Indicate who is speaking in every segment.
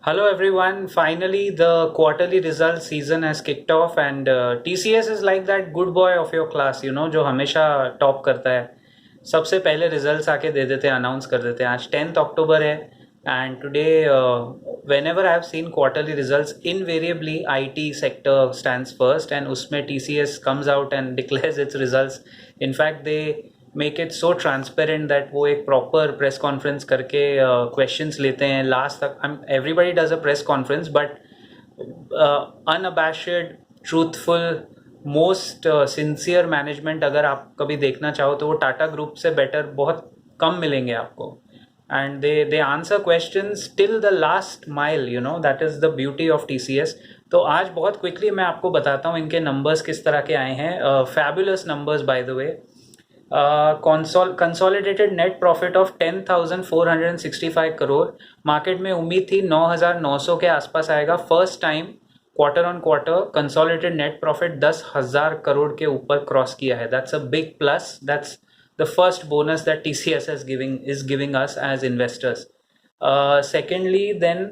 Speaker 1: Hello everyone. Finally, the quarterly results season has kicked off, and TCS is like that good boy of your class, जो हमेशा top करता है. सबसे पहले results आके दे देते हैं, अनाउंस कर देते हैं. आज 10th अक्टूबर है, and today whenever I have seen quarterly results, invariably IT sector stands first, and उसमें TCS comes out and declares its results. In fact, they make it so transparent that वो एक proper press conference करके questions लेते हैं last तक. Everybody does a press conference, but unabashed, truthful, most sincere management अगर आप कभी देखना चाहो तो वो टाटा ग्रुप से बेटर बहुत कम मिलेंगे आपको. And they answer questions till the last mile, that is the beauty of TCS. तो आज बहुत क्विकली मैं आपको बताता हूँ इनके नंबर्स किस तरह के आए हैं. Fabulous numbers by the way. Consolidated net profit of 10,465 crore. Market में उम्मीद थी 9,900 के आसपास आएगा. First time quarter on quarter consolidated net profit 10,000 crore के ऊपर क्रॉस किया है. That's a big plus. That's the first bonus that TCS is giving us as investors. Secondly, then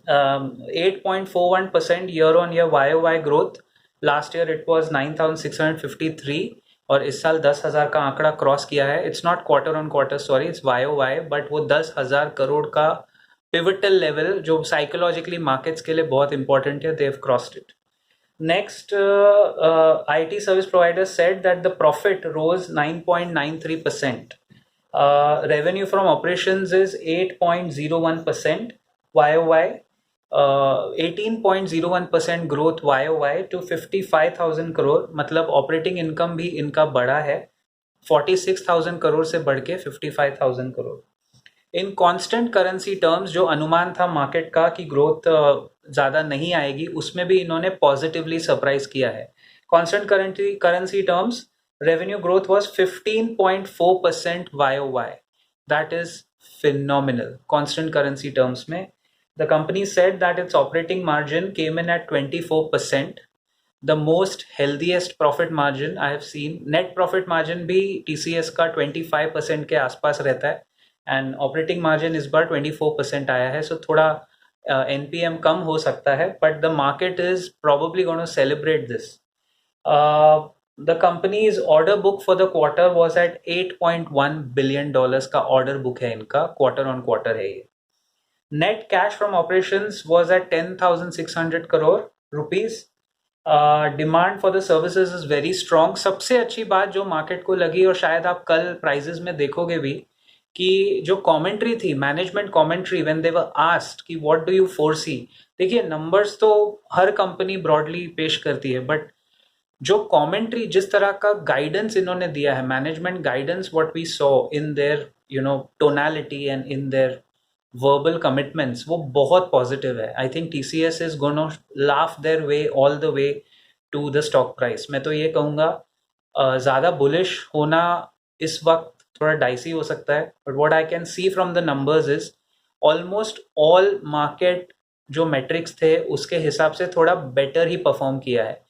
Speaker 1: 8.41% year on year YOY growth. Last year it was 9,653 और इस साल 10,000 का आंकड़ा cross किया है. It's not quarter on quarter, sorry, it's YOY, but वो 10,000 करोड़ का pivotal level जो साइकोलॉजिकली मार्केट्स के लिए बहुत इंपॉर्टेंट है, they have crossed it. Next, IT service providers said that the profit rose 9.93%. Revenue from operations is 8.01% YOY. 18.01% growth YOY to 55,000 crore. मतलब operating income भी इनका बढ़ा है, 46,000 करोड़ से बढ़ के 55,000 करोड़. इन कांस्टेंट करेंसी टर्म्स जो अनुमान था मार्केट का कि ग्रोथ ज़्यादा नहीं आएगी, उसमें भी इन्होंने पॉजिटिवली सरप्राइज किया है. Constant currency terms revenue growth was 15.4% YOY. That is phenomenal constant currency terms में. The company said that its operating margin came in at 24%, the most healthiest profit margin I have seen. Net profit margin भी TCS का 25% के आसपास रहता है, and operating margin इस बार 24% आया है. So थोड़ा NPM कम हो सकता है, but the market is probably going to celebrate this. The company's order book for the quarter was at $8.1 billion का order book है इनका, quarter on quarter है ये. Net cash from operations was at 10,600 crore rupees. Demand for the services is very strong. सबसे अच्छी बात जो market को लगी, और शायद आप कल प्राइजेस में देखोगे भी, कि जो कमेंट्री थी, management commentary, when they were asked कि व्हाट डू यू फोरसी. देखिए, नंबर्स तो हर कंपनी ब्रॉडली पेश करती है, बट जो कमेंट्री, जिस तरह का गाइडेंस इन्होंने दिया है, management guidance, what we saw in their tonality and in their verbal commitments, वो बहुत पॉजिटिव है. I think TCS is gonna laugh their way all the way to the stock price. मैं तो ये कहूँगा, ज़्यादा बुलिश होना इस वक्त थोड़ा डाइसी हो सकता है, but what I can see from the numbers is almost all market जो मेट्रिक्स थे उसके हिसाब से थोड़ा बेटर ही परफॉर्म किया है.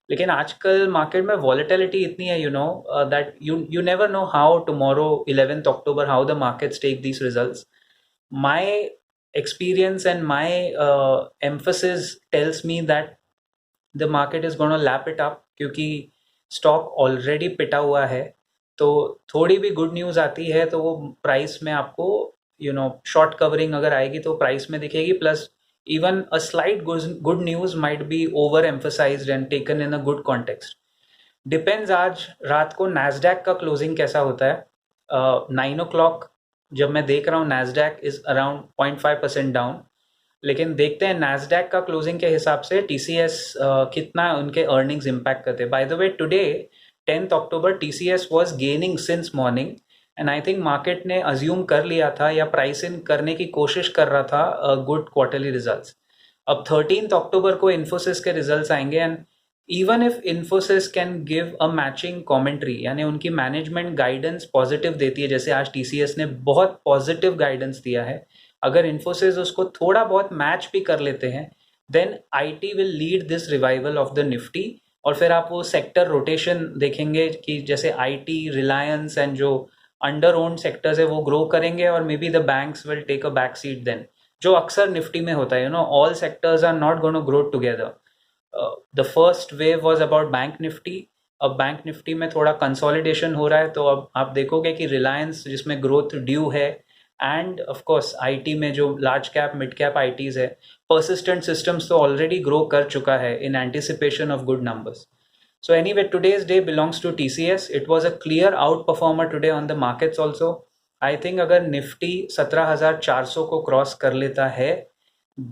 Speaker 1: लेकिन आजकल मार्केट में वॉलेटिलिटी इतनी है, that you never know how tomorrow 11th October how the markets take these results. My experience and my emphasis tells me that the market is going to lap it up, क्योंकि stock already पिटा हुआ है. तो थोड़ी भी good news आती है तो वो प्राइस में आपको शॉर्ट कवरिंग अगर आएगी तो प्राइस में दिखेगी. Plus even a slight good news might be over emphasised and taken in a good context. Depends आज रात को नैस्डैक का क्लोजिंग कैसा होता है. 9 o'clock जब मैं देख रहा हूँ नैस्डैक इज अराउंड 0.5% डाउन. लेकिन देखते हैं नैस्डैक का क्लोजिंग के हिसाब से TCS कितना उनके अर्निंग्स इम्पैक्ट करते हैं. By the way, today 10th October TCS was gaining since morning, and I think market ने अज्यूम कर लिया था या प्राइस इन करने की कोशिश कर रहा था गुड क्वार्टरली रिजल्ट्स. अब 13th October को इन्फोसिस के रिजल्ट्स आएंगे, and even if Infosys can give a matching commentary, यानी उनकी मैनेजमेंट गाइडेंस पॉजिटिव देती है, जैसे आज TCS ने बहुत पॉजिटिव गाइडेंस दिया है, अगर इन्फोसिस उसको थोड़ा बहुत मैच भी कर लेते हैं, then IT will lead this revival of the Nifty. और फिर आप वो सेक्टर रोटेशन देखेंगे कि जैसे IT, रिलायंस एंड जो अंडर ओन्ड सेक्टर्स है वो ग्रो करेंगे, और maybe the banks will take a back seat then. जो अक्सर निफ्टी में होता है, all sectors are not going to grow together. The first wave was about bank Nifty. अब बैंक निफ्टी में थोड़ा कंसोलिडेशन हो रहा है, तो अब आप देखोगे कि रिलायंस जिसमें ग्रोथ ड्यू है, एंड ऑफ कोर्स आईटी में जो large cap mid cap ITs है, परसिस्टेंट सिस्टम्स तो ऑलरेडी ग्रो कर चुका है in anticipation of good numbers. So anyway, today's day belongs to TCS. It was a clear outperformer today on the markets also. I think अगर Nifty 17,400 को cross कर लेता है,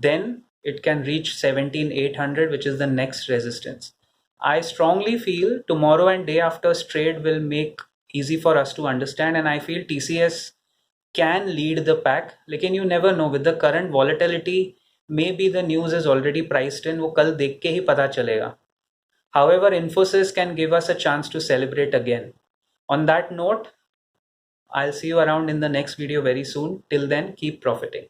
Speaker 1: then it can reach 17,800, which is the next resistance. I strongly feel tomorrow and day after's trade will make easy for us to understand, and I feel TCS can lead the pack. लेकिन you never know, with the current volatility, maybe the news is already priced in. वो कल देख के ही पता चलेगा. However, Infosys can give us a chance to celebrate again. On that note, I'll see you around in the next video very soon. Till then, keep profiting.